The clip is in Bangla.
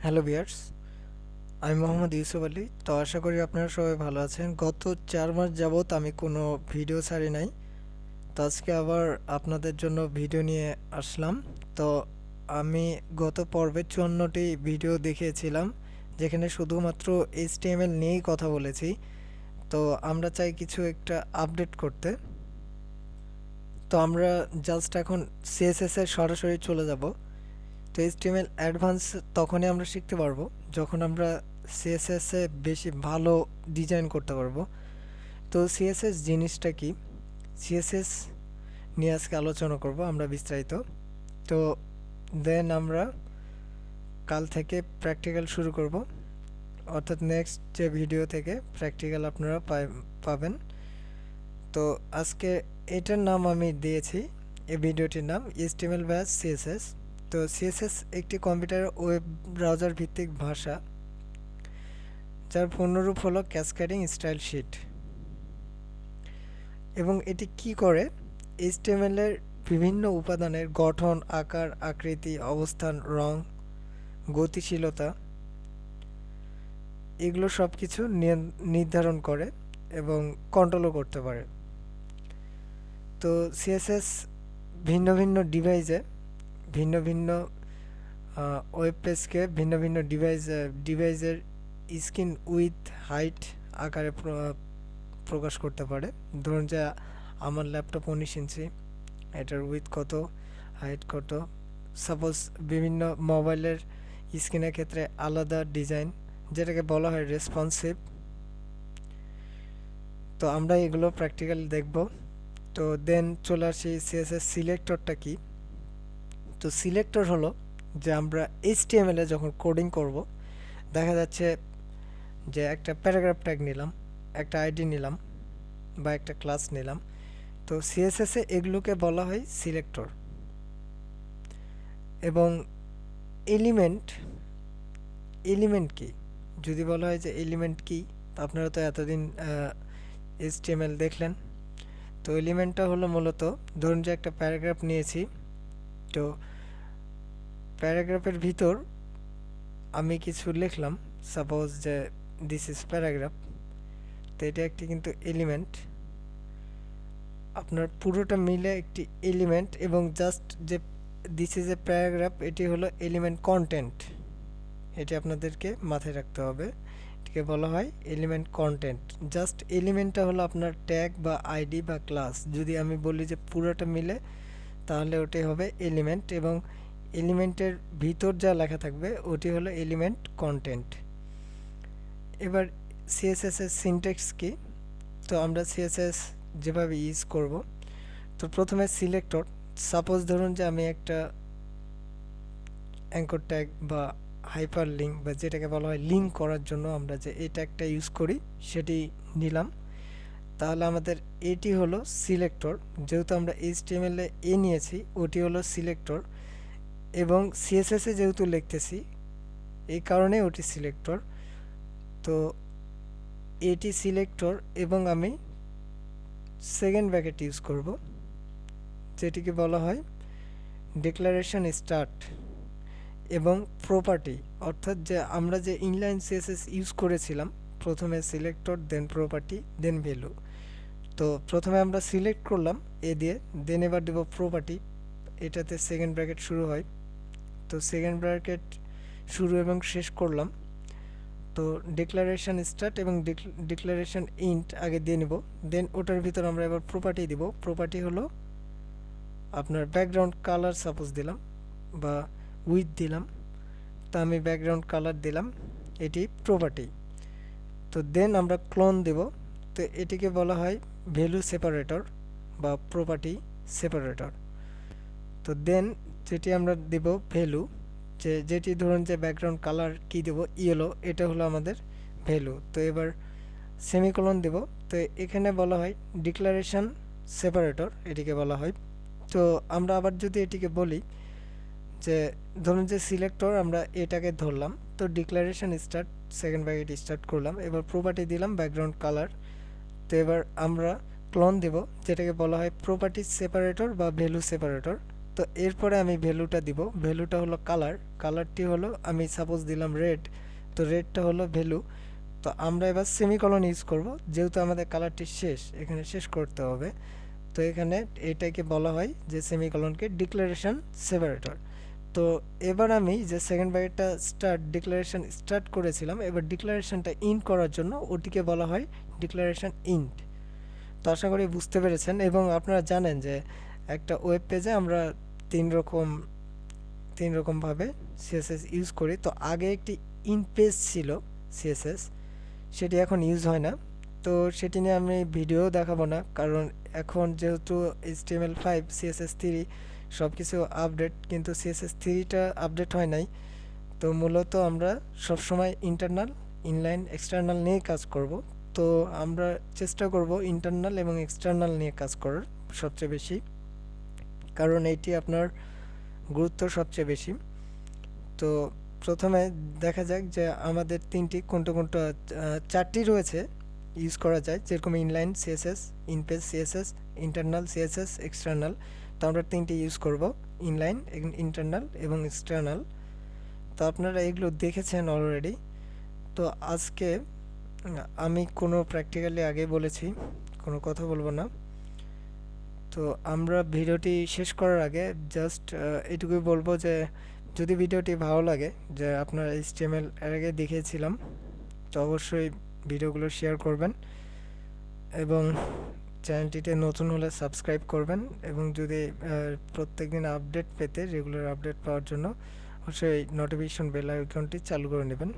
হ্যালো ভিউয়ার্স, আমি মোহাম্মদ ইউসুফ আলী। তো আশা করি আপনারা সবাই ভালো আছেন। গত 4 মাস যাবত আমি কোনো ভিডিও ছাড়ি নাই। তো আজকে আবার আপনাদের জন্য ভিডিও নিয়ে আসলাম। তো আমি গত পর্বে 54টি ভিডিও দেখিয়েছিলাম, যেখানে শুধুমাত্র HTML নিয়েই কথা বলেছি। তো আমরা চাই কিছু একটা আপডেট করতে। তো আমরা জাস্ট এখন CSS এর সরাসরি চলে যাব। তো HTML অ্যাডভান্স তখনই আমরা শিখতে পারবো যখন আমরা CSS এ বেশি ভালো ডিজাইন করতে পারবো। তো CSS জিনিসটা কি, CSS নিয়ে আজকে আলোচনা করব আমরা বিস্তারিত। তো দেন আমরা কাল থেকে প্র্যাকটিক্যাল শুরু করব, অর্থাৎ নেক্সট যে ভিডিও থেকে প্র্যাকটিক্যাল আপনারা পাবেন। তো আজকে এটার নাম আমি দিয়েছি, এই ভিডিওটির নাম HTML ভার্সেস CSS। তো CSS একটি কম্পিউটার ওয়েব ব্রাউজার ভিত্তিক ভাষা, যার পূর্ণরূপ হলো ক্যাসকেডিং স্টাইল শিট। এবং এটি কি করে, HTML এর বিভিন্ন উপাদানের গঠন, আকার, আকৃতি, অবস্থান, রং, গতিশীলতা, এগুলো সব কিছু নির্ধারণ করে এবং কন্ট্রোলও করতে পারে। তো CSS ভিন্ন ভিন্ন ডিভাইসে, ভিন্ন ভিন্ন ওয়েব পেজকে ভিন্ন ভিন্ন ডিভাইসের স্ক্রিন উইথ হাইট আকারে প্রকাশ করতে পারে। ধরুন যে আমার ল্যাপটপ 19 ইঞ্চি, এটার উইথ কত, হাইট কত। সাপোজ বিভিন্ন মোবাইলের স্ক্রিনের ক্ষেত্রে আলাদা ডিজাইন, যেটাকে বলা হয় রেসপন্সিভ। তো আমরা এগুলো প্র্যাকটিক্যাল দেখব। তো দেন চলে আসি CSS সিলেক্টরটা কি। তো সিলেক্টর হলো যে আমরা HTML এ যখন কোডিং করব, দেখা যাচ্ছে যে একটা প্যারাগ্রাফ ট্যাগ নিলাম, একটা আইডি নিলাম বা একটা ক্লাস নিলাম। তো CSS এ এগুলোকে বলা হয় সিলেক্টর। এবং এলিমেন্ট কি, যদি বলা হয় যে এলিমেন্ট কি, আপনারা তো এতদিন HTML দেখলেন। তো এলিমেন্টটা হলো মূলত, ধরুন যে একটা প্যারাগ্রাফ নিয়েছি, তো প্যারাগ্রাফের ভিতর আমি কিছু লিখলাম, সাপোজ যে দিস ইজ প্যারাগ্রাফ। তো এটা একটি কিন্তু এলিমেন্ট, আপনার পুরোটা মিলে একটি এলিমেন্ট। এবং জাস্ট যে দিস ইজ এ প্যারাগ্রাফ, এটি হলো এলিমেন্ট কন্টেন্ট। এটি আপনাদেরকে মাথায় রাখতে হবে, এটিকে বলা হয় এলিমেন্ট কন্টেন্ট। জাস্ট এলিমেন্টটা হলো আপনার ট্যাগ বা আইডি বা ক্লাস। যদি আমি বলি যে পুরোটা মিলে, তাহলে ওটি হবে এলিমেন্ট, এবং এলিমেন্টের ভিতর যা লেখা থাকবে ওটি হলো এলিমেন্ট কন্টেন্ট। এবার CSS এর সিনট্যাক্স কি, তো আমরা CSS যেভাবে ইউজ করব, তো প্রথমে সিলেক্টর। সাপোজ ধরুন যে আমি একটা অ্যাঙ্কর ট্যাগ বা হাইপার লিঙ্ক, বা যেটাকে বলা হয় লিঙ্ক করার জন্য আমরা যে এই ট্যাগটা ইউজ করি, সেটি নিলাম। তাহলে আমাদের এটি হলো সিলেক্টর। যেহেতু আমরা HTML এ নিয়েছি, ওটি হলো সিলেক্টর। এবং CSS এ যেহেতু লিখতেছি, এই কারণে ওটি সিলেক্টর। তো এটি সিলেক্টর, এবং আমি সেকেন্ড ব্র্যাকেট ইউজ করব, যেটিকে বলা হয় ডিক্লারেশন স্টার্ট এবং প্রপার্টি। অর্থাৎ যে আমরা যে ইনলাইন CSS ইউজ করেছিলাম, প্রথমে সিলেক্টর, দেন প্রপার্টি, দেন ভ্যালু। তো প্রথমে আমরা সিলেক্ট করলাম এ দিয়ে, দেন এবার দেব প্রপার্টি। এটাতে সেকেন্ড ব্র্যাকেট শুরু হয়, তো সেকেন্ড ব্র্যাকেট শুরু এবং শেষ করলাম। তো ডিক্লারেশন স্টার্ট এবং ডিক্লারেশন ইন্ট আগে দিয়ে নেব, দেন ওটার ভিতর আমরা এবার প্রপার্টি দিব। প্রপার্টি হলো আপনার ব্যাকগ্রাউন্ড কালার সাপোজ দিলাম, বা উইথ দিলাম। তো আমি ব্যাকগ্রাউন্ড কালার দিলাম, এটি প্রপার্টি। তো দেন আমরা ক্লোন দেব। তো এটিকে বলা হয় ভ্যালু সেপারেটর বা প্রপার্টি সেপারেটর। তো দেন যেটি আমরা দেব ভ্যালু, যেটি ধরুন যে ব্যাকগ্রাউন্ড কালার কি দেব, ইয়েলো, এটা হলো আমাদের ভ্যালু। তো এবার সেমিকোলন দেব। তো এখানে বলা হয় ডিক্লারেশন সেপারেটর, এটিকে বলা হয়। তো আমরা আবার যদি এটিকে বলি যে ধরুন যে সিলেক্টর, আমরা এটাকে ধরলাম, তো declaration start, second bracket start করলাম, এবার প্রপার্টি দিলাম ব্যাকগ্রাউন্ড কালার। তো এবার আমরা ক্লোন দেব, যেটাকে বলা হয় প্রপার্টি সেপারেটর বা ভ্যালু সেপারেটর। তো এরপরে আমি ভ্যালুটা দিব, ভ্যালুটা হলো কালার, কালারটি হলো আমি সাপোজ দিলাম রেড, তো রেডটা হলো ভ্যালু। তো আমরা এবার সেমিকলন ইউজ করব, যেহেতু আমাদের কালারটি শেষ, এখানে শেষ করতে হবে। তো এখানে এটাকে বলা হয় যে সেমিকলনকে ডিক্লারেশন সেপারেটর। তো এবার আমি যে সেকেন্ড ব্র্যাকেটটা স্টার্ট ডিক্লারেশন স্টার্ট করেছিলাম, এবার ডিক্লারেশনটা ইন্ট করার জন্য ওটিকে বলা হয় ডিক্লারেশন ইন্ট। তো আশা করি বুঝতে পেরেছেন। এবং আপনারা জানেন যে একটা ওয়েব পেজে আমরা তিন রকমভাবে সিএসএস ইউজ করি। তো আগে একটি ইন্ট পেজ ছিল সিএসএস, সেটি এখন ইউজ হয় না। তো সেটি নিয়ে আমি ভিডিও দেখাবো না, কারণ এখন যেহেতু HTML5 CSS3 সব কিছু আপডেট, কিন্তু CSS3টা আপডেট হয় নাই। তো মূলত আমরা সবসময় ইন্টারনাল, ইনলাইন, এক্সটার্নাল নিয়ে কাজ করব। তো আমরা চেষ্টা করব ইন্টারনাল এবং এক্সটার্নাল নিয়ে কাজ করার সবচেয়ে বেশি, কারণ এইটি আপনার গুরুত্ব সবচেয়ে বেশি। তো প্রথমে দেখা যাক যে আমাদের কোনটা চারটি রয়েছে ইউজ করা যায়, যেরকম inline CSS, inpage CSS, internal CSS, external. তো আমরা তিনটি ইউজ করব, ইনলাইন, ইন্টারনাল এবং এক্সটার্নাল। তো আপনারা এগুলো দেখেছেন অলরেডি। তো আজকে আমি কোনো প্র্যাকটিক্যালি আগে বলেছি, কোনো কথা বলবো না। তো আমরা ভিডিওটি শেষ করার আগে জাস্ট এটুকুই বলবো যে যদি ভিডিওটি ভালো লাগে, যে আপনার HTML এর আগে দেখিয়েছিলাম, তো অবশ্যই ভিডিওগুলো শেয়ার করবেন এবং চ্যানেলটিতে নতুন হলে সাবস্ক্রাইব করবেন। এবং যদি প্রত্যেকদিন আপডেট পেতে, রেগুলার আপডেট পাওয়ার জন্য অবশ্যই নোটিফিকেশন বেল আইকনটি চালু করে নেবেন।